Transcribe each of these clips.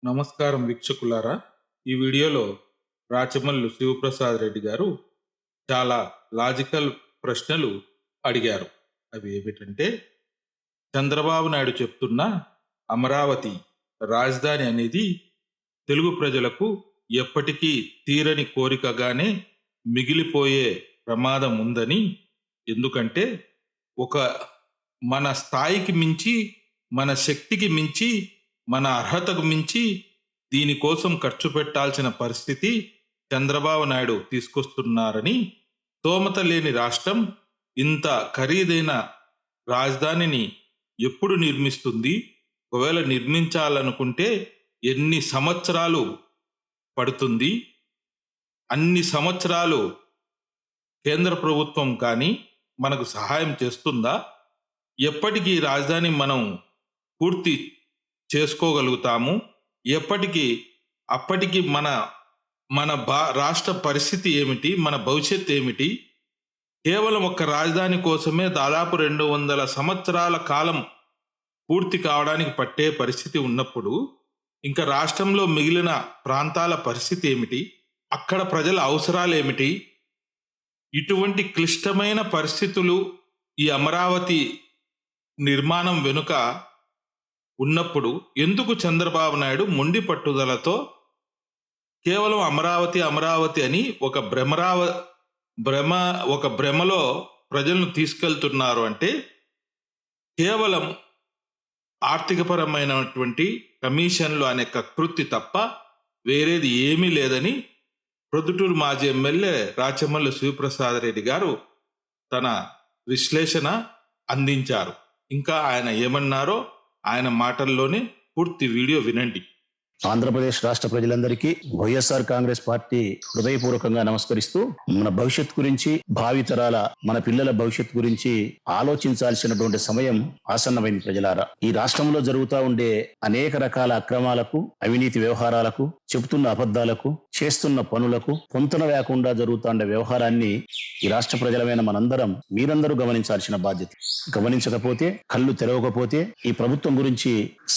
నమస్కారం వీక్షకులారా. ఈ వీడియోలో రాచమల్లు శివప్రసాద్ రెడ్డి గారు చాలా లాజికల్ ప్రశ్నలు అడిగారు. అవి ఏమిటంటే, చంద్రబాబు నాయుడు చెప్తున్న అమరావతి రాజధాని అనేది తెలుగు ప్రజలకు ఎప్పటికీ తీరని కోరికగానే మిగిలిపోయే ప్రమాదం ఉందని, ఎందుకంటే ఒక మన స్థాయికి మించి, మన శక్తికి మించి, మన అర్హతకు మించి దీనికోసం ఖర్చు పెట్టాల్సిన పరిస్థితి చంద్రబాబు నాయుడు తీసుకొస్తున్నారని, స్తోమత లేని రాష్ట్రం ఇంత ఖరీదైన రాజధానిని ఎప్పుడు నిర్మిస్తుంది, ఒకవేళ నిర్మించాలనుకుంటే ఎన్ని సంవత్సరాలు పడుతుంది, అన్ని సంవత్సరాలు కేంద్ర ప్రభుత్వం కానీ మనకు సహాయం చేస్తుందా, ఎప్పటికీ రాజధాని మనం పూర్తి చేసుకోగలుగుతాము, అప్పటికి మన మన రాష్ట్ర పరిస్థితి ఏమిటి, మన భవిష్యత్తు ఏమిటి, కేవలం ఒక్క రాజధాని కోసమే దాదాపు 200 సంవత్సరాల కాలం పూర్తి కావడానికి పట్టే పరిస్థితి ఉన్నప్పుడు ఇంకా రాష్ట్రంలో మిగిలిన ప్రాంతాల పరిస్థితి ఏమిటి, అక్కడ ప్రజల అవసరాలు ఏమిటి? ఇటువంటి క్లిష్టమైన పరిస్థితులు ఈ అమరావతి నిర్మాణం వెనుక ఉన్నప్పుడు ఎందుకు చంద్రబాబు నాయుడు మొండి పట్టుదలతో కేవలం అమరావతి అమరావతి అని ఒక భ్రమలో ప్రజలను తీసుకెళ్తున్నారు అంటే, కేవలం ఆర్థికపరమైనటువంటి కమిషన్లు అనే కకృతి తప్ప వేరేది ఏమీ లేదని ప్రొద్దుటూరు మాజీ ఎమ్మెల్యే రాచమల్లు శివప్రసాద్ రెడ్డి గారు తన విశ్లేషణ అందించారు. ఇంకా ఆయన ఏమన్నారో ఆయన మాటల్లోనే పూర్తి వీడియో వినండి. ఆంధ్రప్రదేశ్ రాష్ట్ర ప్రజలందరికీ వైఎస్ఆర్ కాంగ్రెస్ పార్టీ హృదయపూర్వకంగా నమస్కరిస్తూ, మన భవిష్యత్ గురించి, భావితరాల మన పిల్లల భవిష్యత్ గురించి ఆలోచించాల్సినటువంటి సమయం ఆసన్నమైంది. ప్రజలారా, ఈ రాష్ట్రంలో జరుగుతూ ఉండే అనేక రకాల అక్రమాలకు, అవినీతి వ్యవహారాలకు, చెబుతున్న అబద్ధాలకు, చేస్తున్న పనులకు పొంతన లేకుండా జరుగుతున్న వ్యవహారాన్ని ఈ రాష్ట్ర ప్రజలమైన మనందరం, మీరందరూ గమనించాల్సిన బాధ్యత. గమనించకపోతే, కళ్ళు తెరవకపోతే, ఈ ప్రభుత్వం గురించి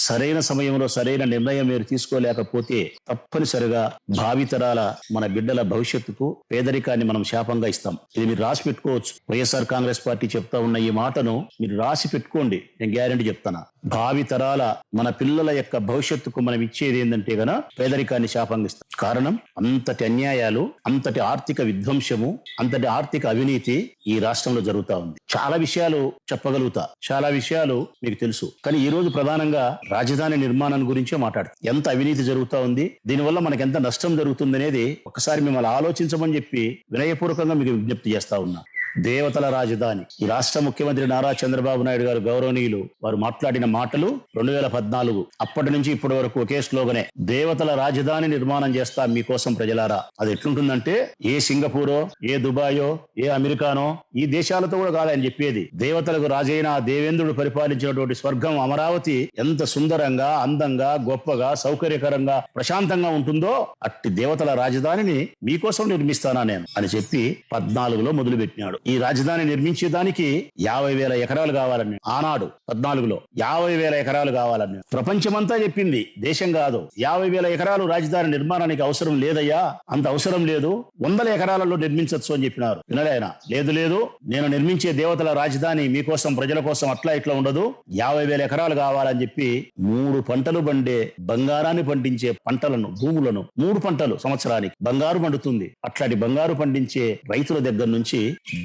సరైన సమయంలో సరైన నిర్ణయం మీరు తీసుకోలేకపోతే తప్పనిసరిగా భావితరాల మన బిడ్డల భవిష్యత్తుకు పేదరికాన్ని మనం శాపంగా ఇస్తాం. ఇది మీరు రాసి పెట్టుకోవచ్చు. వైఎస్ఆర్ కాంగ్రెస్ పార్టీ చెప్తా ఉన్న ఈ మాటను మీరు రాసి పెట్టుకోండి. నేను గ్యారెంటీ చెప్తాను. భావితరాల మన పిల్లల యొక్క భవిష్యత్తుకు మనం ఇచ్చేది ఏంటంటే గన పేదరికాన్ని శాపంగా ఇస్తాం. కారణం, అంతటి అన్యాయాలు, అంతటి ఆర్థిక విధ్వంసము, అంతటి ఆర్థిక అవినీతి ఈ రాష్ట్రంలో జరుగుతా ఉంది. చాలా విషయాలు చెప్పగలుగుతా, చాలా విషయాలు మీకు తెలుసు. కానీ ఈ రోజు ప్రధానంగా రాజధాని నిర్మాణం గురించే మాట్లాడుతాం. ఎంత అవినీతి జరుగుతా ఉంది, దీనివల్ల మనకి ఎంత నష్టం జరుగుతుంది అనేది ఒకసారి మిమ్మల్ని ఆలోచించమని చెప్పి వినయపూర్వకంగా మీకు విజ్ఞప్తి చేస్తా ఉన్నా. దేవతల రాజధాని, ఈ రాష్ట్ర ముఖ్యమంత్రి నారా చంద్రబాబు నాయుడు గారు గౌరవనీయులు వారు మాట్లాడిన మాటలు 2014 అప్పటి నుంచి ఇప్పటి వరకు ఒకే స్లోగనే, దేవతల రాజధాని నిర్మాణం చేస్తా మీకోసం ప్రజలారా. అది ఎట్లుంటుందంటే, ఏ సింగపూరో, ఏ దుబాయో, ఏ అమెరికానో, ఈ దేశాలతో కూడా కాదని చెప్పేది. దేవతలకు రాజైన దేవేంద్రుడు పరిపాలించినటువంటి స్వర్గం అమరావతి ఎంత సుందరంగా, అందంగా, గొప్పగా, సౌకర్యకరంగా, ప్రశాంతంగా ఉంటుందో అట్టి దేవతల రాజధానిని మీకోసం నిర్మిస్తానా నేను అని చెప్పి 14లో మొదలుపెట్టినాడు. ఈ రాజధాని నిర్మించేదానికి 50,000 ఎకరాలు కావాలని ఆనాడు 14లో 50,000 ఎకరాలు కావాలని ప్రపంచమంతా చెప్పింది, దేశం కాదు. 50,000 ఎకరాలు రాజధాని నిర్మాణానికి అవసరం లేదయ్యా, అంత అవసరం లేదు, 100 ఎకరాలలో నిర్మించవచ్చు అని చెప్పినారు. వినలేనా? లేదు, నేను నిర్మించే దేవతల రాజధాని మీకోసం, ప్రజల కోసం అట్లా ఇట్లా ఉండదు, 50,000 ఎకరాలు కావాలని చెప్పి 3 పంటలు పండే, బంగారాన్ని పండించే పంటలను, భూములను, 3 పంటలు సంవత్సరానికి బంగారు పండుతుంది. అట్లాంటి బంగారు పండించే రైతుల దగ్గర నుంచి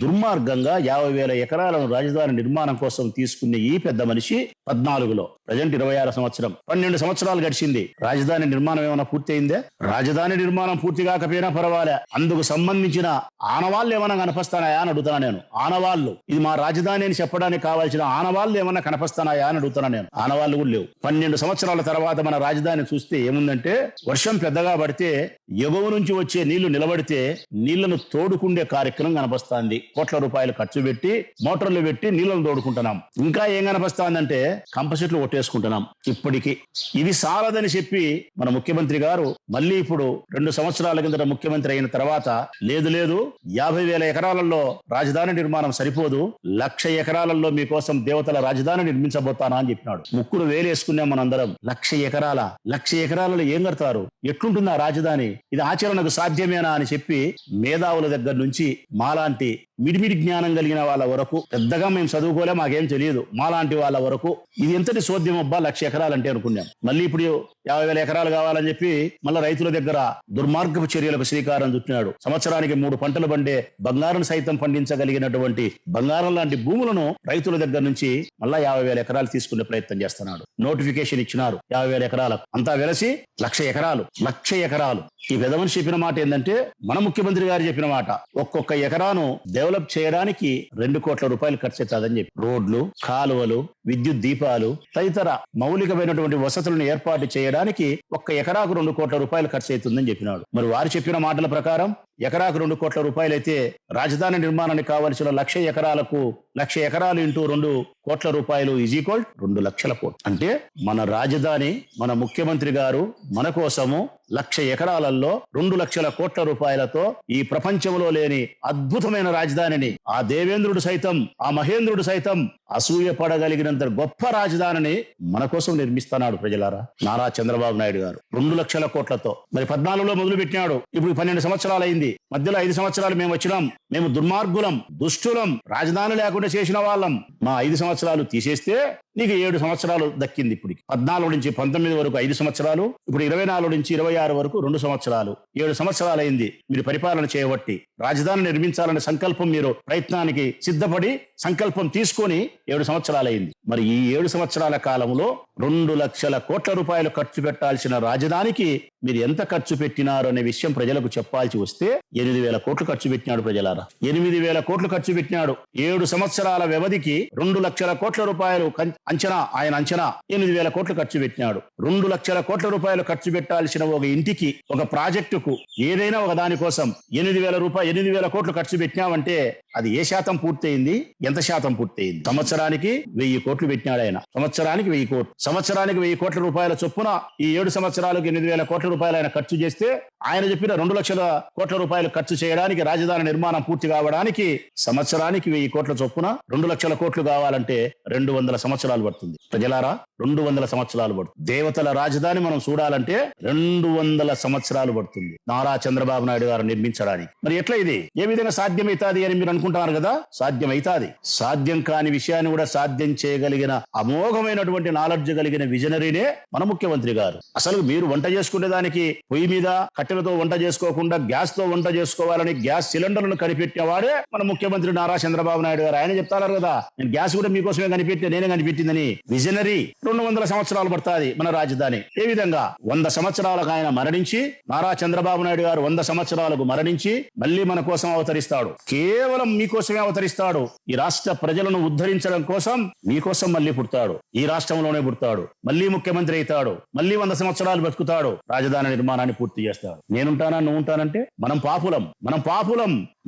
దుర్మార్గంగా 50,000 ఎకరాలను రాజధాని నిర్మాణం కోసం తీసుకునే ఈ పెద్ద మనిషి 14లో, ప్రజెంట్ 26 సంవత్సరం, 12 సంవత్సరాలు గడిచింది. రాజధాని నిర్మాణం ఏమైనా పూర్తి అయిందే? రాజధాని నిర్మాణం పూర్తి కాకపోయినా పర్వాలే, అందుకు సంబంధించిన ఆనవాళ్ళు ఏమైనా కనిపిస్తానాయా అని అడుగుతున్నా నేను. ఆనవాళ్ళు, ఇది మా రాజధాని అని చెప్పడానికి కావాల్సిన ఆనవాళ్ళు ఏమైనా కనిపిస్తానాయా అని అడుగుతున్నా నేను. ఆనవాళ్ళు కూడా లేవు. 12 సంవత్సరాల తర్వాత మన రాజధాని చూస్తే ఏముందంటే, వర్షం పెద్దగా పడితే ఎగువ నుంచి వచ్చే నీళ్లు నిలబడితే నీళ్లను తోడుకుండే కార్యక్రమం కనిపిస్తుంది. కోట్ల రూపాయలు ఖర్చు పెట్టి మోటార్లు పెట్టి నీళ్ళను తోడుకుంటున్నాం. ఇంకా ఏం కనిపిస్తాందంటే కంపసెట్లు కొట్టేసుకుంటున్నాం. ఇప్పటికీ ఇది సాలదని చెప్పి మన ముఖ్యమంత్రి గారు మళ్ళీ ఇప్పుడు 2 సంవత్సరాల కిందట ముఖ్యమంత్రి అయిన తర్వాత లేదు 50,000 ఎకరాలలో రాజధాని నిర్మాణం సరిపోదు, 1,00,000 ఎకరాలలో మీకోసం దేవతల రాజధాని నిర్మించబోతానా అని చెప్పినాడు. ముక్కును వేలేసుకున్నాం మనందరం. 1,00,000 ఎకరాలలో ఏం కడతారు, ఎట్లుంటుంది ఆ రాజధాని, ఇది ఆచరణకు సాధ్యమేనా అని చెప్పి మేధావుల దగ్గర నుంచి మాలాంటి మిడిమిడి జ్ఞానం కలిగిన వాళ్ళ వరకు, పెద్దగా మేము చదువుకోలే మాకేం తెలియదు, మాలాంటి వాళ్ళ వరకు ఇది ఎంతటి సోద్యం అబ్బా 1,00,000 ఎకరాలంటే అనుకున్నాం. మళ్ళీ ఇప్పుడు 50,000 ఎకరాలు కావాలని చెప్పి మళ్ళీ రైతుల దగ్గర దుర్మార్గపు చర్యలకు శ్రీకారం చుట్టినాడు. సంవత్సరానికి 3 పంటలు పండే బంగారం సైతం పండించగలిగినటువంటి బంగారం లాంటి భూములను రైతుల దగ్గర నుంచి మళ్ళా 50,000 ఎకరాలు తీసుకునే ప్రయత్నం చేస్తున్నాడు. నోటిఫికేషన్ ఇచ్చినారు 50,000 ఎకరాలకు, అంతా వెలసి 1,00,000 ఎకరాలు. ఈ పెద్ద మనిషి చెప్పిన మాట ఏంటంటే, మన ముఖ్యమంత్రి గారు చెప్పిన మాట, ఒక్కొక్క ఎకరాను డెవలప్ చేయడానికి 2 కోట్ల రూపాయలు ఖర్చు అవుతుందని చెప్పి రోడ్లు, కాలువలు, విద్యుత్ దీపాలు తదితర మౌలికమైనటువంటి వసతులను ఏర్పాటు చేయడానికి ఒక్క ఎకరాకు 2 కోట్ల రూపాయలు ఖర్చు అవుతుందని చెప్పినాడు. మరి వారు చెప్పిన మాటల ప్రకారం ఎకరాకు 2 కోట్ల రూపాయలు అయితే రాజధాని నిర్మాణానికి కావలసిన 1,00,000 ఎకరాలకు 1,00,000 ఎకరాలు ఇంటూ 2 కోట్ల రూపాయలు ఈజ్ ఈక్వల్ 2 లక్షల కోట్లు. అంటే మన రాజధాని, మన ముఖ్యమంత్రి గారు మన కోసము 1,00,000 ఎకరాలలో 2 లక్షల కోట్ల రూపాయలతో ఈ ప్రపంచంలో లేని అద్భుతమైన రాజధానిని, ఆ దేవేంద్రుడు సైతం, ఆ మహేంద్రుడు సైతం అసూయ పడగలిగినంత గొప్ప రాజధానిని మన కోసం నిర్మిస్తున్నాడు. ప్రజలారా, నారా చంద్రబాబు నాయుడు గారు 2 లక్షల కోట్లతో మరి 14లో మొదలు పెట్టినాడు. ఇప్పుడు 12 సంవత్సరాలు అయింది. మధ్యలో 5 సంవత్సరాలు మేము వచ్చినాం. మేము దుర్మార్గులం, దుష్టులం, రాజధాని లేకుండా చేసిన వాళ్ళం. మా 5 సంవత్సరాలు తీసేస్తే నీకు 7 సంవత్సరాలు దక్కింది. ఇప్పుడు 14 నుంచి 19 వరకు 5 సంవత్సరాలు, ఇప్పుడు 24 నుంచి 26 వరకు 2 సంవత్సరాలు, 7 సంవత్సరాలు అయింది మీరు పరిపాలన చేయబట్టి. రాజధాని నిర్మించాలనే సంకల్పం, మీరు ప్రయత్నానికి సిద్ధపడి సంకల్పం తీసుకొని 7 సంవత్సరాలు అయింది. మరి ఈ 7 సంవత్సరాల కాలంలో 2 లక్షల కోట్ల రూపాయలు ఖర్చు పెట్టాల్సిన రాజధానికి మీరు ఎంత ఖర్చు పెట్టినారు అనే విషయం ప్రజలకు చెప్పాల్సి వస్తే 8,000 కోట్లు ఖర్చు పెట్టినాడు. ప్రజలారా, 8,000 కోట్లు ఖర్చు పెట్టినాడు. 7 సంవత్సరాల వ్యవధికి 2 లక్షల కోట్ల రూపాయలు అంచనా, ఆయన అంచనా 8,000 కోట్లు ఖర్చు పెట్టినాడు. 2 లక్షల కోట్ల రూపాయలు ఖర్చు పెట్టాల్సిన ఒక ఇంటికి, ఒక ప్రాజెక్టుకు, ఏదైనా ఒక దానికోసం 8,000 కోట్లు ఖర్చు పెట్టినామంటే అది ఏ శాతం పూర్తయింది, ఎంత శాతం పూర్తయింది? సంవత్సరానికి 1,000 కోట్లు పెట్టినాడు ఆయన. సంవత్సరానికి 1,000 కోట్లు, సంవత్సరానికి 1,000 కోట్ల రూపాయల చొప్పున ఈ 7 సంవత్సరాలకు 8,000 కోట్ల రూపాయలు ఆయన ఖర్చు చేస్తే, ఆయన చెప్పిన 2 లక్షల కోట్ల రూపాయలు ఖర్చు చేయడానికి, రాజధాని నిర్మాణం పూర్తి కావడానికి సంవత్సరానికి 1,000 కోట్ల చొప్పున 2 లక్షల కోట్లు కావాలంటే 200 సంవత్సరాలు పడుతుంది. ప్రజలారా, 200 సంవత్సరాలు పడుతుంది. దేవతల రాజధాని మనం చూడాలంటే 200 సంవత్సరాలు పడుతుంది నారా చంద్రబాబు నాయుడు గారు నిర్మించడానికి. మరి ఎట్లా ఇది ఏ విధంగా సాధ్యమైతాది అని మీరు అనుకుంటున్నారు కదా? సాధ్యమైతాది. సాధ్యం కాని విషయాన్ని కూడా సాధ్యం చేయగలిగిన అమోఘమైనటువంటి నాలెడ్జ్ కలిగిన విజనరీనే మన ముఖ్యమంత్రి గారు. అసలు మీరు వంట చేసుకునే దానికి పొయ్యి మీద కట్టెలతో వంట చేసుకోకుండా గ్యాస్ తో వంట చేసుకోవాలని గ్యాస్ సిలిండర్లను కనిపెట్టినవాడే మన ముఖ్యమంత్రి నారా చంద్రబాబు నాయుడు గారు. ఆయన చెప్తారు కదా, నేను గ్యాస్ కూడా మీకోసమే కనిపెట్టి, నేనే కనిపెట్టిందని. విజనరీ. 200 సంవత్సరాలు పడుతుంది మన రాజధాని. ఏ విధంగా 100 సంవత్సరాలకు ఆయన మరణించి, నారా చంద్రబాబు నాయుడు గారు 100 సంవత్సరాలకు మరణించి మళ్ళీ మన కోసం అవతరిస్తాడు. కేవలం మీకోసమే అవతరిస్తాడు. ఈ రాష్ట్ర ప్రజలను ఉద్ధరించడం కోసం మీకోసం మళ్ళీ పుడతాడు. ఈ రాష్ట్రంలోనే పుడతాడు. మళ్ళీ ముఖ్యమంత్రి అవుతాడు. మళ్ళీ 100 సంవత్సరాలు బతుకుతాడు. రాజధాని నిర్మాణాన్ని పూర్తి చేస్తాడు. నేనుంటానా, నువ్వు ఉంటానంటే మనం పాపులం.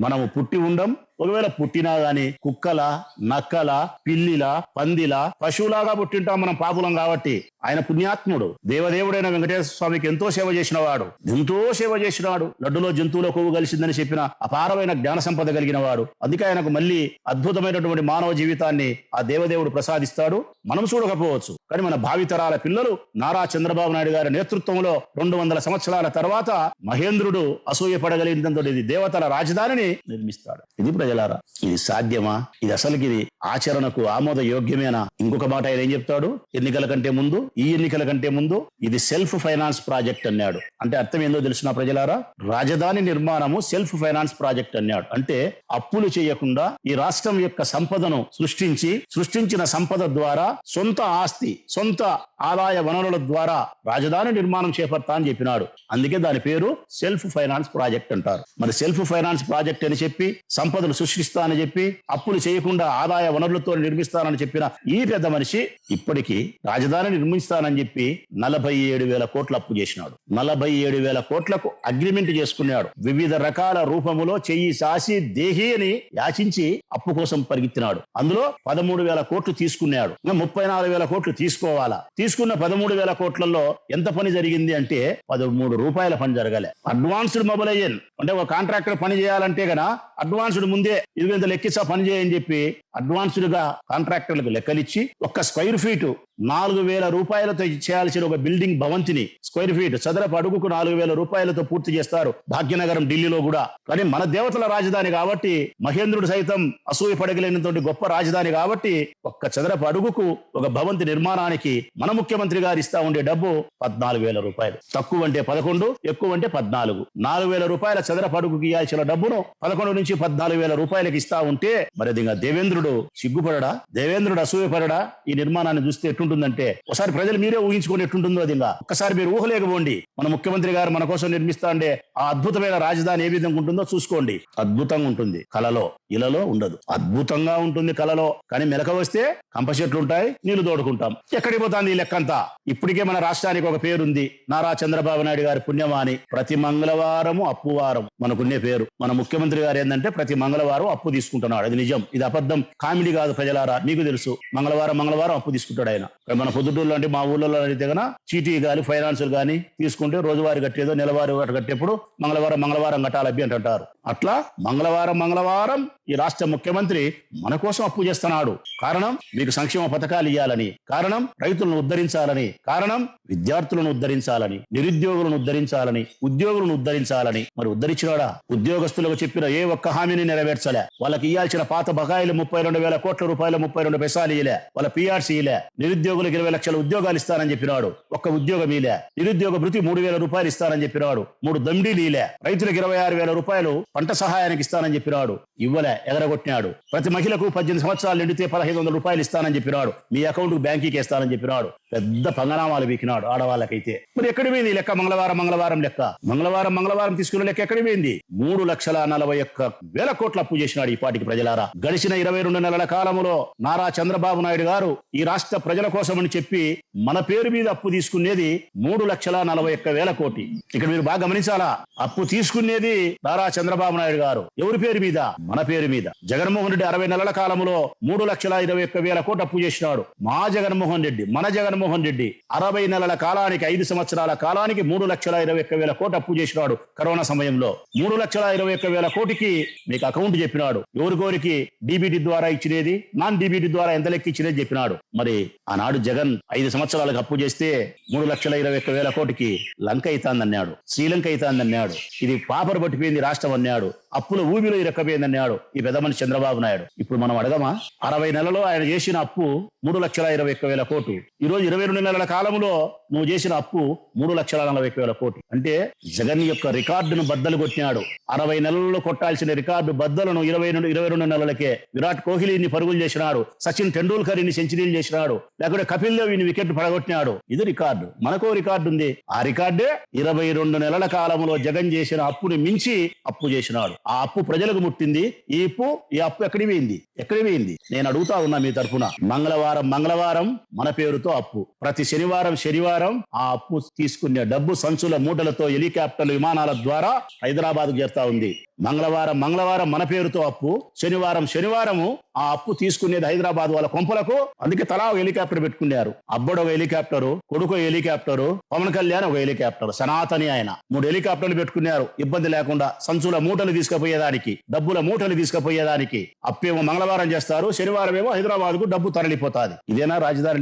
మనము పుట్టి ఉండం. ఒకవేళ పుట్టినా గాని కుక్కల, నక్కల, పిల్లిల, పందిల, పశువులాగా పుట్టింటాం మనం పాపులం కాబట్టి. ఆయన పుణ్యాత్ముడు, దేవదేవుడైన వెంకటేశ్వర స్వామికి ఎంతో సేవ చేసినవాడు. లడ్డులో జంతువుల కొవ్వు కలిసిందని చెప్పిన అపారమైన జ్ఞాన సంపద కలిగిన వాడు. అందుకే ఆయనకు మళ్ళీ అద్భుతమైనటువంటి మానవ జీవితాన్ని ఆ దేవదేవుడు ప్రసాదిస్తాడు. మనం చూడకపోవచ్చు, కానీ మన భావితరాల పిల్లలు నారా చంద్రబాబు నాయుడు గారి నేతృత్వంలో 200 సంవత్సరాల తర్వాత మహేంద్రుడు అసూయపడగలిగినంతటి దేవతల రాజధానిని నిర్మిస్తాడు. ఇది ప్రజలారా, ఇది సాధ్యమా? ఇది అసలుకి ఇది ఆచరణకు ఆమోద యోగ్యమేనా? ఇంకొక మాట ఆయన ఏం చెప్తాడు, ఎన్నికల కంటే ముందు ఇది సెల్ఫ్ ఫైనాన్స్ ప్రాజెక్ట్ అన్నాడు. అంటే అర్థం ఏందో తెలిసిన ప్రజలారా, రాజధాని నిర్మాణము సెల్ఫ్ ఫైనాన్స్ ప్రాజెక్ట్ అన్నాడు. అంటే అప్పులు చేయకుండా ఈ రాష్ట్రం యొక్క సంపదను సృష్టించిన సంపద ద్వారా సొంత ఆస్తి, సొంత ఆదాయ వనరుల ద్వారా రాజధాని నిర్మాణం చేపడతా అని చెప్పినాడు. అందుకే దాని పేరు సెల్ఫ్ ఫైనాన్స్ ప్రాజెక్ట్ అంటారు. మరి సెల్ఫ్ ఫైనాన్స్ ప్రాజెక్ట్ అని చెప్పి సంపదను సృష్టిస్తా అని చెప్పి అప్పులు చేయకుండా ఆదాయ వనరులతో నిర్మిస్తానని చెప్పిన ఈ పెద్ద మనిషి ఇప్పటికీ రాజధాని నిర్మిస్తానని చెప్పి 47,000 కోట్ల అప్పు చేసినాడు. 47,000 కోట్లకు అగ్రిమెంట్ చేసుకున్నాడు. వివిధ రకాల రూపములో చెయ్యి సాసి దేహి అని యాచించి అప్పు కోసం పరిగెత్తినాడు. అందులో 13,000 కోట్లు తీసుకున్నాడు. 34,000 కోట్లు తీసుకోవాలా. తీసుకున్న 13,000 కోట్లలో ఎంత పని జరిగింది అంటే 13 రూపాయల పని జరగలే. అడ్వాన్స్డ్ మొబైలైజేషన్ అంటే ఒక కాంట్రాక్టర్ పని చేయాలంటే గన అడ్వాన్స్డ్ ముందే ఇదిగో ఇంత లెక్కిస్తా పని చేయని చెప్పి అడ్వాన్స్డ్ గా కాంట్రాక్టర్లకు లెక్కలిచ్చి ఒక్క స్క్వేర్ ఫీట్ 4,000 రూపాయలతో చేయాల్సిన ఒక బిల్డింగ్ భవంతిని స్క్వేర్ ఫీట్ చదరపు అడుగుకు 4,000 రూపాయలతో పూర్తి చేస్తారు భాగ్యనగరం ఢిల్లీలో కూడా. కానీ మన దేవతల రాజధాని కాబట్టి, మహేంద్రుడు సైతం అసూయ పడగలేనటువంటి గొప్ప రాజధాని కాబట్టి ఒక్క చదరపు అడుగుకు ఒక భవంతి నిర్మాణానికి మన ముఖ్యమంత్రి గారు ఇస్తా ఉండే డబ్బు 14,000 రూపాయలు. తక్కువ అంటే 11, ఎక్కువ అంటే 14. 4,000 రూపాయల చదరపు అడుగుకి ఇవ్వాల్సిన డబ్బును 11 నుంచి 14,000 రూపాయలకి ఇస్తా ఉంటే మరి అది ఇంకా దేవేంద్రుడు సిగ్గుపడడా, దేవేంద్రుడు అసూయపడడా? ఈ నిర్మాణాన్ని చూస్తే ఎట్టుంటుందంటే ఒకసారి ప్రజలు మీరే ఊహించుకొని ఎట్టుంటుందో అది. ఇంకా ఒక్కసారి మీరు ఊహలేకపోండి. మన ముఖ్యమంత్రి గారు మన కోసం నిర్మిస్తా అంటే ఆ అద్భుతమైన రాజధాని ఏ విధంగా ఉంటుందో చూసుకోండి. అద్భుతంగా ఉంటుంది కలలో, ఇలలో ఉండదు. అద్భుతంగా ఉంటుంది కలలో, కానీ మెలక వస్తే కంప చెట్లు ఉంటాయి, నీళ్లు తోడుకుంటాం. ఎక్కడికి పోతాంది ఈ లెక్కంతా? ఇప్పటికే మన రాష్ట్రానికి ఒక పేరుంది, నారా చంద్రబాబు నాయుడు గారి పుణ్యమాని. ప్రతి మంగళవారము అప్పు వారం మనకున్నే పేరు. మన ముఖ్యమంత్రి గారు ఏంటంటే ప్రతి మంగళవారం అప్పు తీసుకుంటున్నాడు. అది నిజం, ఇది అబద్ధం, కామెడీ కాదు ప్రజలారా. మీకు తెలుసు మంగళవారం అప్పు తీసుకుంటాడు ఆయన. మన పొద్దుటూరులో అంటే మా ఊళ్ళలో అయితే కన్నా చీటీ కానీ ఫైనాన్స్ కానీ తీసుకుంటే రోజువారీ కట్టేదో నెలవారీ కట్టేప్పుడు మంగళవారం కట్టాలబ్బి అంటారు. అట్లా మంగళవారం ఈ రాష్ట్ర ముఖ్యమంత్రి మన కోసం అప్పు చేస్తున్నాడు. కారణం మీకు సంక్షేమ పథకాలు ఇవ్వాలని, కారణం రైతులను ఉద్ధరించాలని, కారణం విద్యార్థులను ఉద్ధరించాలని, నిరుద్యోగులను ఉద్ధరించాలని, ఉద్యోగులను ఉద్ధరించాలని. మరి ఉద్ధరించినాడా? ఉద్యోగస్తులకు చెప్పిన ఏ ఒక్క హామీని నెరవేర్చలే. వాళ్ళకి ఇవ్వాల్సిన పాత బకాయిలు 32,000 కోట్ల రూపాయలు 32 పైసలు ఇలే. వాళ్ళ పిఆర్సీ ఇలే. నిరుద్యోగులకు 20 లక్షల ఉద్యోగాలు ఇస్తానని చెప్పినాడు, ఒక్క ఉద్యోగం ఇలే. నిరుద్యోగ భృతి 3,000 రూపాయలు ఇస్తానని చెప్పినాడు, 3 దమ్డీలు ఇలే. రైతులకు 26,000 రూపాయలు పంట సహాయానికి ఇస్తానని చెప్పినాడు, ఇవ్వలే, ఎగరగొట్టినాడు. ప్రతి మహిళకు 18 సంవత్సరాలు నిండితే 1,500 రూపాయలు ఇస్తానని చెప్పినాడు, మీ అకౌంట్ కు బ్యాంకీకి ఇస్తానని చెప్పినాడు. పెద్ద పంగనామాలు వీకినాడు ఆడవాళ్ళకైతే. మరి ఎక్కడి పోయింది లెక్క? మంగళవారం లెక్క. మంగళవారం తీసుకున్న లెక్క ఎక్కడి పోయింది? 3,41,000 కోట్ల అప్పు చేసినాడు ఈ పాటికి ప్రజలారా. గడిచిన 22 నెలల కాలంలో నారా చంద్రబాబు నాయుడు గారు ఈ రాష్ట్ర ప్రజల కోసమని చెప్పి మన పేరు మీద అప్పు తీసుకునేది 3,41,000 కోటి. ఇక్కడ మీరు బాగా గమనించాలా, అప్పు తీసుకునేది నారా చంద్రబాబు నాయుడు గారు. ఎవరి పేరు మీద? మన పేరు మీద. జగన్మోహన్ రెడ్డి 60 నెలల కాలంలో 3,21,000 కోట్లు అప్పు చేసినాడు. మన జగన్మోహన్ రెడ్డి 60 నెలల కాలానికి 5 సంవత్సరాల కాలానికి 3,21,000 కోట్లు అప్పు చేసినాడు. కరోనా సమయంలో 3,21,000 కోటికి మీకు అకౌంట్ చెప్పినాడు. ఎవరికోరికి డీబీటీ ద్వారా ఇచ్చినది, నాన్ డీబీటీ ద్వారా ఎంత లెక్క ఇచ్చినది చెప్పినాడు. మరి ఆనాడు జగన్ 5 సంవత్సరాలకు అప్పు చేస్తే 3,21,000 కోటికి లంక అవుతాందన్నాడు, శ్రీలంక అవుతాందన్నాడు, ఇది పాపరు పట్టిపోయింది రాష్ట్రం అన్నాడు, అప్పుల ఊబిలో ఇరక్కపోయిందన్నాడు ఈ పెద్ద మనిషి చంద్రబాబు నాయుడు. ఇప్పుడు మనం అడగమా? 60 నెలలో ఆయన చేసిన అప్పు 3,21,000 కోట్లు. ఈ రోజు 22 నెలల కాలంలో నువ్వు చేసిన అప్పు 3,40,000 కోట్లు. అంటే జగన్ యొక్క రికార్డును బద్దలు కొట్టినాడు. 60 నెలల్లో కొట్టాల్సిన రికార్డు బద్దలను 22 నెలలకే విరాట్ కోహ్లీని పరుగులు చేసినాడు, సచిన్ టెండూల్కర్ ని సెంచరీలు చేసినాడు, లేకపోతే కపిల్ దేవ్ ని వికెట్ పడగొట్టినాడు. ఇది రికార్డు. మనకో రికార్డు ఉంది. ఆ రికార్డే 22 నెలల కాలంలో జగన్ చేసిన అప్పుని మించి అప్పు చేసినాడు. ఆ అప్పు ప్రజలకు ముట్టింది. ఈ అప్పు ఎక్కడికి పోయింది? నేను అడుగుతా ఉన్నా మీ తరఫున. మంగళవారం మన పేరుతో అప్పు. ప్రతి శనివారం ఆ అప్పు తీసుకునే డబ్బు సంచుల మూటలతో హెలికాప్టర్లు విమానాల ద్వారా హైదరాబాద్ చేస్తా ఉంది. మంగళవారం మన పేరుతో అప్పు. శనివారము ఆ అప్పు తీసుకునేది హైదరాబాద్ వాళ్ళ కొంపలకు. అందుకే తలా ఒక హెలికాప్టర్ పెట్టుకున్నారు. అబ్బడు ఒక హెలికాప్టరు, కొడుకు హెలికాప్టరు, పవన్ కళ్యాణ్ ఒక హెలికాప్టర్, సనాతని ఆయన 3 హెలికాప్టర్లు పెట్టుకున్నారు. ఇబ్బంది లేకుండా సంచుల మూటలు తీసుకుపోయేదానికి, డబ్బుల మూటలు తీసుకుపోయేదానికి. అప్పేమో మంగళవారం చేస్తారు, శనివారం ఏమో హైదరాబాద్ కు డబ్బు తరలిపోతాది. ఇదేనా రాజధాని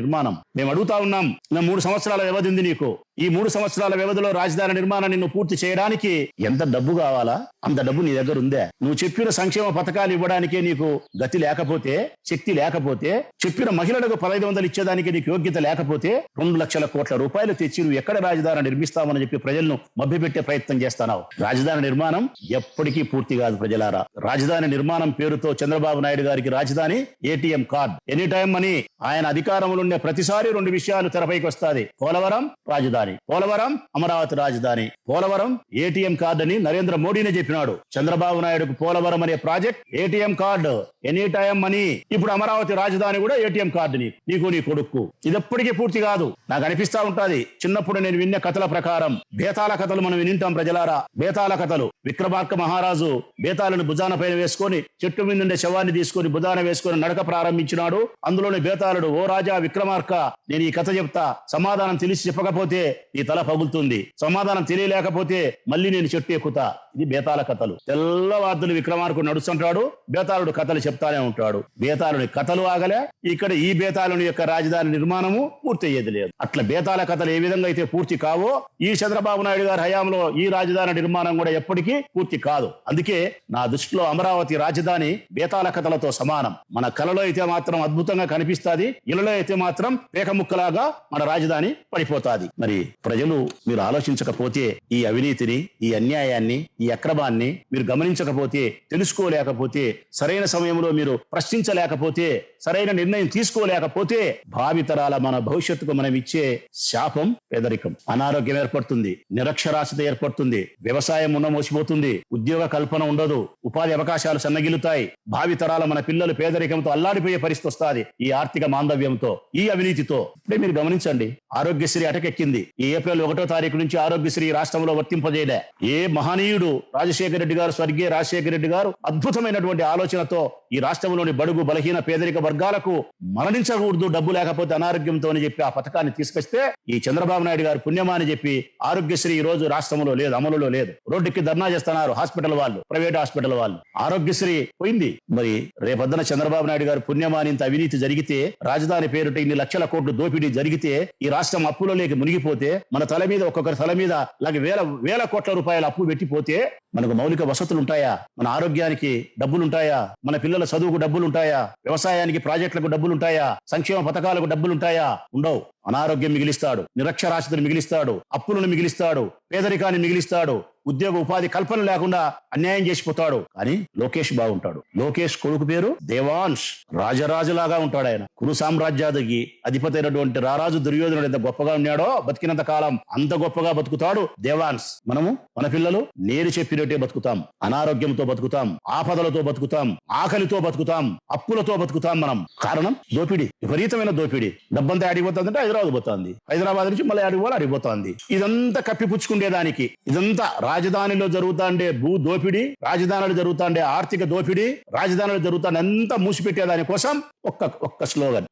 నిర్మాణం? మేము అడుగుతా ఉన్నాం. 3 సంవత్సరాల వ్యవధి ఉంది నీకు. ఈ 3 సంవత్సరాల వ్యవధిలో రాజధాని నిర్మాణాన్ని నువ్వు పూర్తి చేయడానికి ఎంత డబ్బు కావాలా? అంత డబ్బు నీ దగ్గర ఉందే? నువ్వు చెప్పిన సంక్షేమ పథకాలు ఇవ్వడానికే నీకు గతి లేకపోతే, శక్తి లేకపోతే, చెప్పిన మహిళలకు 1,500 ఇచ్చేదానికి నీకు యోగ్యత లేకపోతే 2,00,000 కోట్ల రూపాయలు తెచ్చి నువ్వు ఎక్కడ రాజధాని నిర్మిస్తామని చెప్పి ప్రజలను మభ్యపెట్టే ప్రయత్నం చేస్తున్నావు. రాజధాని నిర్మాణం ఎప్పటికీ పూర్తి కాదు ప్రజలారా. రాజధాని నిర్మాణం పేరుతో చంద్రబాబు నాయుడు గారికి రాజధాని ఏటీఎం కార్డ్, ఎనీ టైం అని ఆయన అధికారంలో ఉండే ప్రతిసారి 2 విషయాలు తెరపైకి వస్తాది. పోలవరం, రాజధాని. రాజధాని, పోలవరం అమరావతి రాజధాని. పోలవరం ఏటీఎం కార్డు అని నరేంద్ర మోడీనే చెప్పినాడు. చంద్రబాబు నాయుడుకు పోలవరం అనే project ATM card, any time money. ఇప్పుడు అమరావతి రాజధాని కూడా ఏటీఎం కార్డు నీకు నీ కొడుకు. ఇది ఎప్పటికీ పూర్తి కాదు. నాకు అనిపిస్తా ఉంటది, చిన్నప్పుడు నేను విన్న కథల ప్రకారం, బేతాల కథలు మనం వినింటాం ప్రజలారా. బేతాల కథలు, విక్రమార్క మహారాజు బేతాలను భుజాన పైన వేసుకొని చెట్టు మీద ఉండే శవాన్ని తీసుకొని భుజాన వేసుకొని నడక ప్రారంభించినాడు. అందులోని బేతాళుడు, ఓ రాజా విక్రమార్క, నేను ఈ కథ చెప్తా, సమాధానం తెలిసి చెప్పకపోతే నీ తల పగులుతుంది, సమాధానం తెలియలేకపోతే మళ్ళీ నేను చెట్టు ఎక్కుతా. ఇది బేతాళ కథలు. తెల్లవార్దులు విక్రమార్కుడు నడుస్తుంటాడు, బేతాళుడు కథలు చెప్తానే ఉంటాడు. బేతాళుని కథలు ఆగలే, ఇక్కడ ఈ బేతాళుని యొక్క రాజధాని నిర్మాణము పూర్తి అయ్యేది లేదు. అట్లా బేతాళ కథలు ఏ విధంగా అయితే పూర్తి కావో, ఈ చంద్రబాబు నాయుడు గారి హయాంలో ఈ రాజధాని నిర్మాణం కూడా ఎప్పటికీ పూర్తి కాదు. అందుకే నా దృష్టిలో అమరావతి రాజధాని బేతాళ కథలతో సమానం. మన కలలో అయితే మాత్రం అద్భుతంగా కనిపిస్తాది, ఇళ్ళలో అయితే మాత్రం పేకముక్కలాగా మన రాజధాని పడిపోతాది. మరి ప్రజలు మీరు ఆలోచించకపోతే, ఈ అవినీతిని, ఈ అన్యాయాన్ని, ఈ అక్రమాన్ని మీరు గమనించకపోతే, తెలుసుకోలేకపోతే, సరైన సమయంలో మీరు ప్రశ్నించలేకపోతే, సరైన నిర్ణయం తీసుకోలేకపోతే, భావితరాల మన భవిష్యత్తుకు మనం ఇచ్చే శాపం పేదరికం, అనారోగ్యం ఏర్పడుతుంది, నిరక్షరాస్యత ఏర్పడుతుంది, వ్యవసాయం మోసిపోతుంది, ఉద్యోగ కల్పన ఉండదు, ఉపాధి అవకాశాలు సన్నగిలుతాయి. భావితరాల మన పిల్లలు పేదరికంతో అల్లాడిపోయే పరిస్థితి వస్తుంది. ఈ ఆర్థిక మాందవ్యంతో, ఈ అవినీతితో. ఇప్పుడే మీరు గమనించండి, ఆరోగ్యశ్రీ అటకెక్కింది. ఈ ఏప్రిల్ 1వ తారీఖు నుంచి ఆరోగ్యశ్రీ రాష్ట్రంలో వర్తింపజేయలే. ఏ మహనీయుడు రాజశేఖర రెడ్డి గారు, స్వర్గీయ రాజశేఖర రెడ్డి గారు అద్భుతమైనటువంటి ఆలోచనతో ఈ రాష్ట్రంలోని బడుగు బలహీన పేదరిక వర్గాలకు మరణించకూడదు డబ్బు లేకపోతే అనారోగ్యంతో అని చెప్పి ఆ పథకాన్ని తీసుకొస్తే, ఈ చంద్రబాబు నాయుడు గారు పుణ్యమా అని చెప్పి ఆరోగ్యశ్రీ ఈ రోజు రాష్ట్రంలో లేదు, అమలులో లేదు. రోడ్డుకి ధర్నా చేస్తున్నారు హాస్పిటల్ వాళ్ళు, ప్రైవేట్ హాస్పిటల్ వాళ్ళు. ఆరోగ్యశ్రీ పోయింది. మరి రేపొద్దున చంద్రబాబు నాయుడు గారు పుణ్యమాని ఇంత అవినీతి జరిగితే, రాజధాని పేరుట ఇన్ని లక్షల కోట్లు దోపిడీ జరిగితే, ఈ రాష్ట్రం అప్పులలోకి మునిగిపోతే, మన తల మీద ఒక్కొక్కరి తల మీద అలాగే వేల కోట్ల రూపాయల అప్పు పెట్టిపోతే మనకు మౌలిక వసతులు ఉంటాయా? మన ఆరోగ్యానికి డబ్బులుంటాయా? మన పిల్లల చదువుకు డబ్బులుంటాయా? వ్యవసాయానికి ప్రాజెక్టులకు డబ్బులుంటాయా? సంక్షేమ పథకాలకు డబ్బులుంటాయా? ఉండవు. అనారోగ్యం మిగిలిస్తాడు, నిరక్షరాస్యతను మిగిలిస్తాడు, అప్పులను మిగిలిస్తాడు, పేదరికాన్ని మిగిలిస్తాడు, ఉద్యోగ ఉపాధి కల్పన లేకుండా అన్యాయం చేసిపోతాడు. కానీ లోకేష్ బాగుంటాడు. లోకేష్ కొడుకు పేరు దేవాంశ్. రాజరాజులాగా ఉంటాడు ఆయన. కురు సామ్రాజ్యానికి అధిపతి అయినటువంటి రారాజు దుర్యోధనుడు ఎంత గొప్పగా ఉన్నాడో, బతికినంత కాలం అంత గొప్పగా బతుకుతాడు దేవాంశ్. మనము మన పిల్లలు నేరు చెప్పినట్టే బతుకుతాం, అనారోగ్యంతో బతుకుతాం, ఆపదలతో బతుకుతాం, ఆకలితో బతుకుతాం, అప్పులతో బతుకుతాం. మనం కారణం దోపిడీ, విపరీతమైన దోపిడీ. డబ్బంతా ఆడిపోతుందంటే హైదరాబాద్ పోతుంది, హైదరాబాద్ నుంచి మళ్ళీ ఆడిపోతుంది. ఇదంతా కప్పిపుచ్చుకునేదానికి, ఇదంతా రాజధానిలో జరుగుతాండే భూ దోపిడీ, రాజధానిలో జరుగుతాండే ఆర్థిక దోపిడీ, రాజధానిలో జరుగుతాండే అంతా మూసిపెట్టేదాని కోసం ఒక్క స్లోగన్.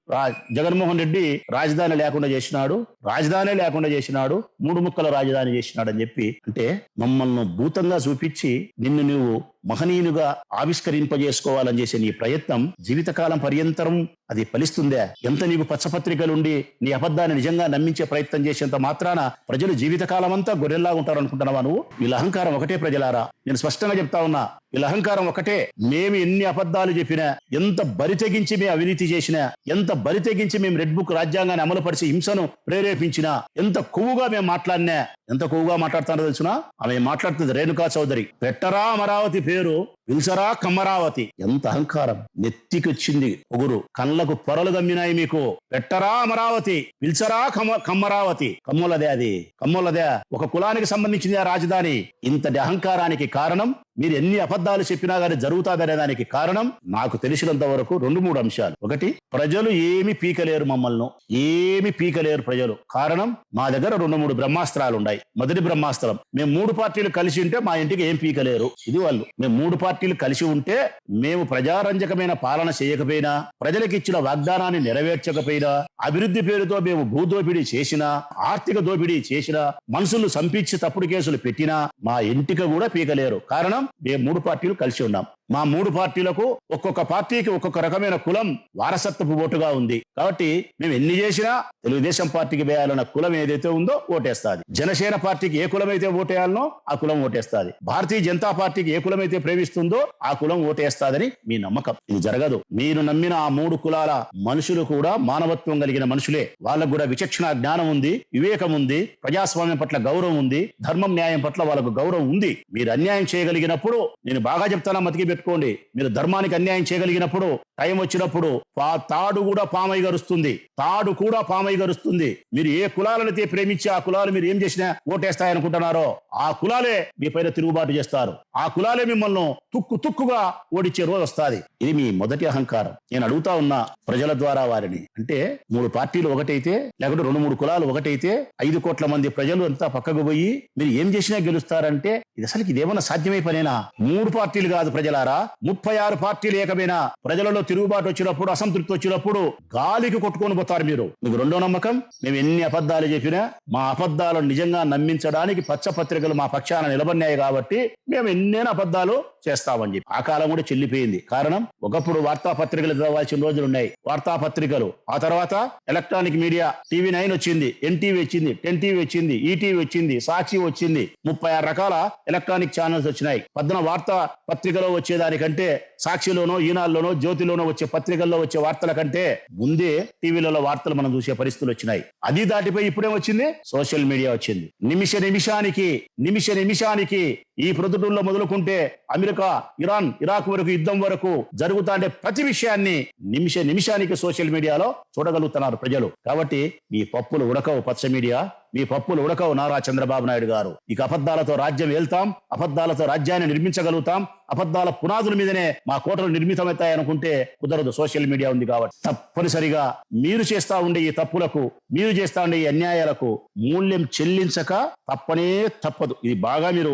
జగన్మోహన్ రెడ్డి రాజధాని లేకుండా చేసినాడు, రాజధాని లేకుండా చేసినాడు, 3 ముక్కల రాజధాని చేసినాడు అని చెప్పి, అంటే మమ్మల్ని భూతంగా చూపించి నిన్ను నువ్వు మహనీయునిగా ఆవిష్కరింపజేసుకోవాలని చేసే నీ ప్రయత్నం జీవితకాలం పర్యంతరం అది ఫలిస్తుందే? ఎంత నీకు పచ్చపత్రికలుండి నీ అబద్ధాన్ని నిజంగా నమ్మించే ప్రయత్నం చేసేంత మాత్రాన ప్రజలు జీవితకాలం అంతా గొర్రెల్లా ఉంటారు అనుకుంటున్నావా నువ్వు? వీళ్ళ అహంకారం ఒకటే ప్రజలారా, నేను స్పష్టంగా చెప్తా ఉన్నా, వీళ్ళ అహంకారం ఒకటే. మేము ఎన్ని అబద్ధాలు చెప్పినా, ఎంత బరి తెగించి మేము అవినీతి చేసినా, ఎంత బరి తెగించి మేము రెడ్ బుక్ రాజ్యాంగాన్ని అమలుపరిచి హింసను ప్రేరేపించినా, ఎంత కొవ్వుగా మేము మాట్లాడినా, ఎంత కొవ్వుగా మాట్లాడుతానో తెలుసునా? ఆమె మాట్లాడుతుంది రేణుకా చౌదరి. పెట్టరా అమరావతి పేరు, పిలిచరా కమ్మరావతి. ఎంత అహంకారం! నెత్తికొచ్చింది పొగురు, కళ్ళకు పొరలు గమ్మినాయి మీకు. పెట్టరా అమరావతి, పిలిచరా కమ్మరావతి. కమ్మోలదే, అది కమ్మోలదే, ఒక కులానికి సంబంధించింది ఆ రాజధాని. ఇంతటి అహంకారానికి కారణం, మీరు ఎన్ని అబద్ధాలు చెప్పినా గానీ జరుగుతాదనే దానికి కారణం నాకు తెలిసినంత వరకు 2-3 అంశాలు. ఒకటి, ప్రజలు ఏమి పీకలేరు, మమ్మల్ని ఏమి పీకలేరు ప్రజలు. కారణం, మా దగ్గర 2-3 బ్రహ్మాస్త్రాలు ఉన్నాయి. మొదటి బ్రహ్మాస్త్రం, మేము 3 పార్టీలు కలిసి ఉంటే మా ఇంటికి ఏం పీకలేరు. ఇది వాళ్ళు. మేము 3 పార్టీలు కలిసి ఉంటే, మేము ప్రజారంజకమైన పాలన చేయకపోయినా, ప్రజలకు ఇచ్చిన వాగ్దానాన్ని నెరవేర్చకపోయినా, అభివృద్ధి పేరుతో మేము భూదోపిడీ చేసినా, ఆర్థిక దోపిడీ చేసినా, మనుషులు సంపించి తప్పుడు కేసులు పెట్టినా మా ఇంటికి కూడా పీకలేరు. కారణం, మేము 3 పార్టీలు కలిసి ఉన్నాం. మా 3 పార్టీలకు ఒక్కొక్క పార్టీకి ఒక్కొక్క రకమైన కులం వారసత్వపు ఓటుగా ఉంది. కాబట్టి మేము ఎన్ని చేసినా తెలుగుదేశం పార్టీకి వేయాలన్న కులం ఏదైతే ఉందో ఓటేస్తాది. జనసేన పార్టీకి ఏ కులం అయితే ఓటేయాలనో ఆ కులం ఓటేస్తాది. భారతీయ జనతా పార్టీకి ఏ కులం అయితే ప్రేమిస్తుందో ఆ కులం ఓటేస్తాదని మీ నమ్మకం. ఇది జరగదు. మీరు నమ్మిన ఆ 3 కులాల మనుషులు కూడా మానవత్వం కలిగిన మనుషులే. వాళ్ళకు కూడా విచక్షణ జ్ఞానం ఉంది, వివేకం ఉంది, ప్రజాస్వామ్యం పట్ల గౌరవం ఉంది, ధర్మం న్యాయం పట్ల వాళ్ళకు గౌరవం ఉంది. మీరు అన్యాయం చేయగలిగినప్పుడు, నేను బాగా చెప్తానా, మతికి గుర్తుపెట్టుకోండి, మీరు ధర్మానికి అన్యాయం చేయగలిగినప్పుడు టైం వచ్చినప్పుడు తాడు కూడా పామై గరుస్తుంది, తాడు కూడా పామై గరుస్తుంది. మీరు ఏ కులాలనైతే ప్రేమించి ఆ కులాలు మీరు ఏం చేసినా ఓటేస్తాయనుకుంటున్నారో ఆ కులాలే మీ పైన తిరుగుబాటు చేస్తారు, ఆ కులాలే మిమ్మల్ని తుక్కుగా ఓడించే రోజు వస్తుంది. ఇది మీ మొదటి అహంకారం. నేను అడుగుతా ఉన్నా ప్రజల ద్వారా వారిని, అంటే 3 పార్టీలు ఒకటైతే, లేకుంటే 2-3 కులాలు ఒకటైతే 5 కోట్ల మంది ప్రజలు అంతా పక్కకు పోయి మీరు ఏం చేసినా గెలుస్తారంటే ఇది అసలు ఇదేమన్నా సాధ్యమై పనేనా? 3 పార్టీలు కాదు ప్రజలారా, 36 పార్టీలు ఏకమైన ప్రజలలో తిరుగుబాటు వచ్చినప్పుడు, అసంతృప్తి వచ్చినప్పుడు గాలికి కొట్టుకొని పోతారు మీరు. మీకు రెండో నమ్మకం, మేము ఎన్ని అబద్ధాలు చెప్పినా మా అబద్ధాలను నిజంగా నమ్మించడానికి పచ్చపత్రికలు మా పక్షాన నిలబడినాయి కాబట్టి మేము ఎన్నైనా అబద్ధాలు చేస్తామని చెప్పి. ఆ కాలం కూడా చెల్లిపోయింది. కారణం, ఒకప్పుడు వార్తాపత్రికలు చదవాల్సిన రోజులు ఉన్నాయి, వార్తాపత్రికలు. ఆ తర్వాత ఎలక్ట్రానిక్ మీడియా, TV9 వచ్చింది, NTV వచ్చింది, 10TV వచ్చింది, ETV వచ్చింది, సాక్షి వచ్చింది, 36 రకాల ఎలక్ట్రానిక్ ఛానల్స్ వచ్చినాయి. పద్దున వార్తా పత్రికలో వచ్చేదానికంటే సాక్షిలోనో, ఈనాడులోనో, జ్యోతిలోనో వచ్చే పత్రికల్లో వచ్చే వార్తల కంటే ముందే టీవీలలో వార్తలు మనం చూసే పరిస్థితులు వచ్చినాయి. అది దాటిపోయి ఇప్పుడేం వచ్చింది? సోషల్ మీడియా వచ్చింది. నిమిష నిమిషానికి ఈ ప్రొద్దుటూరులో మొదలుకుంటే అమెరికా, ఇరాన్, ఇరాక్ వరకు యుద్ధం వరకు జరుగుతాండే ప్రతి విషయాన్ని నిమిషానికి సోషల్ మీడియాలో చూడగలుగుతున్నారు ప్రజలు. కాబట్టి మీ పప్పులు ఉడకవు పచ్చ మీడియా, మీ పప్పులు ఉడకవు నారా చంద్రబాబు నాయుడు గారు. ఇక అబద్ధాలతో రాజ్యం వెళ్తాం, అబద్ధాలతో రాజ్యాన్ని నిర్మించగలుగుతాం, అబద్ధాల పునాదుల మీదనే మా కోటలు నిర్మితమవుతాయి అనుకుంటే కుదరదు. సోషల్ మీడియా ఉంది కాబట్టి తప్పనిసరిగా మీరు చేస్తా ఉండే ఈ తప్పులకు, మీరు చేస్తా ఉండే ఈ అన్యాయాలకు మూల్యం చెల్లించక తప్పదు. ఇది బాగా మీరు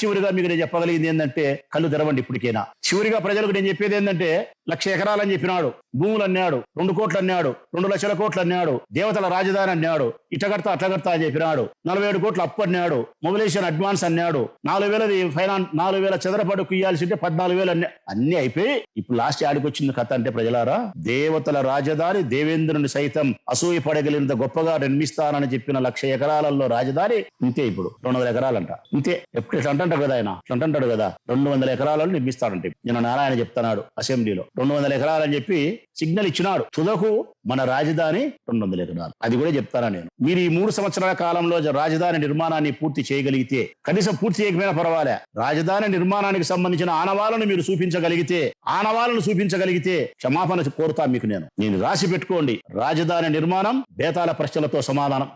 చివరిగా మీకు నేను చెప్పగలిగింది ఏంటంటే, కళ్ళు తెరవండి ఇప్పటికైనా. చివరిగా ప్రజలకు నేను చెప్పేది ఏంటంటే, 1,00,000 ఎకరాలని చెప్పినాడు, భూములు అన్నాడు, 2 కోట్లు అన్నాడు, 2 లక్షల కోట్లు అన్నాడు, దేవతల రాజధాని అన్నాడు, ఇట్లా కడతా అని చెప్పినాడు, 47 కోట్లు అప్పు అన్నాడు, మొబిలైజేషన్ అడ్వాన్స్ అన్నాడు, 4,000 చదరపడుకు ఇయ్యాల్సి ఉంటే 14,000 అన్ని అయిపోయి ఇప్పుడు లాస్ట్ ఆడికి వచ్చింది కథ. అంటే ప్రజలారా, దేవతల రాజధాని దేవేంద్రుని సైతం అసూయ పడగలిగినంత గొప్పగా నిర్మిస్తానని చెప్పిన 1,00,000 ఎకరాలలో రాజధాని ఇంతే. ఇప్పుడు 200 ఎకరాలంట ఇంతే. ఎప్పుడు ఇట్లా అంటాడు కదా ఆయన, ఇట్లా అంటాడు కదా, 200 ఎకరాలను నిర్మిస్తాడంటే. నేను నారాయణ చెప్తున్నాడు అసెంబ్లీలో 200 ఎకరాలని చెప్పి సిగ్నల్ ఇచ్చినాడు. తుదకు మన రాజధాని 200 ఎకరాలు. అది కూడా చెప్తానా నేను. మీరు ఈ 3 సంవత్సరాల కాలంలో రాజధాని నిర్మాణాన్ని పూర్తి చేయగలిగితే, కనీసం పూర్తి చేయకపోయినా పర్వాలే, రాజధాని నిర్మాణానికి సంబంధించిన ఆనవాలను మీరు చూపించగలిగితే క్షమాపణ కోరుతా మీకు. నేను రాసి పెట్టుకోండి, రాజధాని నిర్మాణం బేతాల ప్రశ్నలతో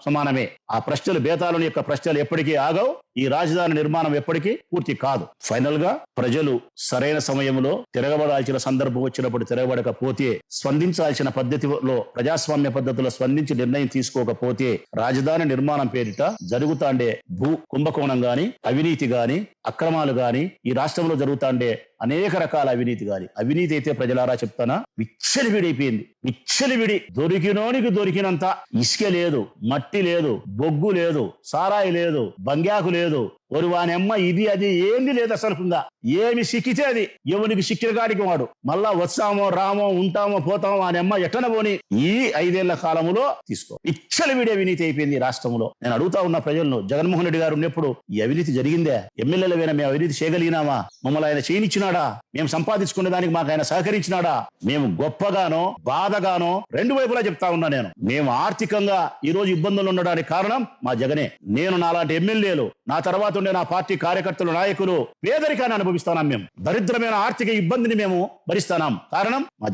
సమానమే. ఆ ప్రశ్నలు, బేతాళుని యొక్క ప్రశ్నలు ఎప్పటికీ ఆగవు. ఈ రాజధాని నిర్మాణం ఎప్పటికీ పూర్తి కాదు. ఫైనల్ గా ప్రజలు సరైన సమయంలో తిరగబడాల్సిన సందర్భం వచ్చినప్పుడు తిరగబడకపోతే, స్పందించాల్సిన పద్ధతిలో, ప్రజాస్వామ్య పద్ధతిలో స్పందించి నిర్ణయం తీసుకోకపోతే, రాజధాని నిర్మాణం పేరిట జరుగుతాండే భూ కుంభకోణం గాని, అవినీతి గాని, అక్రమాలు గాని, ఈ రాష్ట్రంలో జరుగుతాండే అనేక రకాల అవినీతి అయితే ప్రజలారా చెప్తానా, విచ్చలివిడైపోయింది. దొరికినోనికి దొరికినంత. ఇసుక లేదు, మట్టి లేదు, బొగ్గు లేదు, సారాయి లేదు, బంగ్యాకు లేదు, వానెమ్మ ఇది అది ఏంది లేదు అసలుకుందా. ఏమి సిక్కితే అది, ఎవరికి సిక్కిన కాడికి వాడు మళ్ళా వచ్చామో రామో ఉంటామో పోతామో వానెమ్మ ఎట్టన పోని. ఈ 5 ఏళ్ల కాలంలో తీసుకో విచ్చలివిడే అవినీతి అయిపోయింది రాష్ట్రంలో. నేను అడుగుతా ఉన్న ప్రజలను, జగన్మోహన్ రెడ్డి గారు ఉన్నప్పుడు ఈ అవినీతి జరిగిందే? ఎమ్మెల్యేలవైనా మేము అవినీతి చేయగలిగినామా? మమ్మల్ని ఆయన చేయనిచ్చినాడా? మేము సంపాదించుకునే దానికి మాకు ఆయన సహకరించినాడా? మేము గొప్పగానో బాధగానో 2 వైపులా చెప్తా ఉన్నా నేను. మేము ఆర్థికంగా ఈ రోజు ఇబ్బందులు ఉండడానికి కారణం మా జగనే. నేను నాలాంటి ఎమ్మెల్యేలు, నా తర్వాత ఉండే నా పార్టీ కార్యకర్తలు, నాయకులు పేదరికాన్ని అనుభవిస్తున్నాం. మేము దరిద్రమైన ఆర్థిక ఇబ్బందిని మేము భరిస్తున్నాం. కారణం మా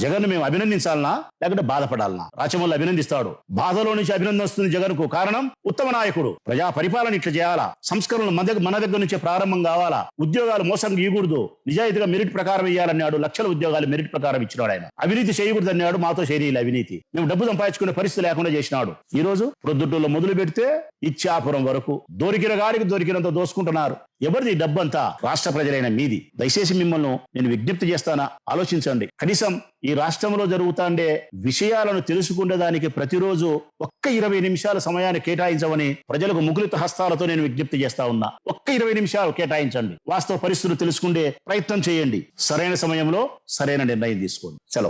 జగన్ మేము అభినందించాలనా లేకుంటే బాధపడాలనా? రాచమల్లి అభినందిస్తాడు, బాధలో నుంచి అభినందన వస్తుంది జగన్ కు. కారణం, ఉత్తమ నాయకుడు. ప్రజా పరిపాలన ఇట్లా చేయాలా, సంస్కరణలు మన దగ్గర నుంచే ప్రారంభం కావాలా, ఉద్యోగాలు మోసం ఇవ్వకూడదు, నిజాయితీగా మెరిట్ ప్రకారం ఇవ్వాలన్నాడు. లక్షల ఉద్యోగాలు మెరిట్ ప్రకారం ఇచ్చినాడు ఆయన. అవినీతి చేయకూడదు అన్నాడు, మాతో చేయలేదు అవినీతి. మేము డబ్బు సంపాదించుకునే పరిస్థితి లేకుండా చేసినాడు. ఈ రోజు ప్రొద్దుటూరులో మొదలు పెడితే ఇచ్చాపురం వరకు దొరికిన గాడికి దొరికినంత దోసుకుంటున్నారు. ఎవరిది డబ్బంతా? రాష్ట్ర ప్రజలైన మీది. దయచేసి మిమ్మల్ని నేను విజ్ఞప్తి చేస్తానా, ఆలోచించండి. కనీసం ఈ రాష్ట్రంలో జరుగుతాండే విషయాలను తెలుసుకునేదానికి ప్రతిరోజు ఒక్క 20 నిమిషాల సమయాన్ని కేటాయించమని ప్రజలకు ముకులిత హస్తాలతో నేను విజ్ఞప్తి చేస్తా ఉన్నా. ఒక్క 20 నిమిషాలు కేటాయించండి, వాస్తవ పరిస్థితులు తెలుసుకుంటే ప్రయత్నం చేయండి, సరైన సమయంలో సరైన నిర్ణయం తీసుకోండి. సెలవు.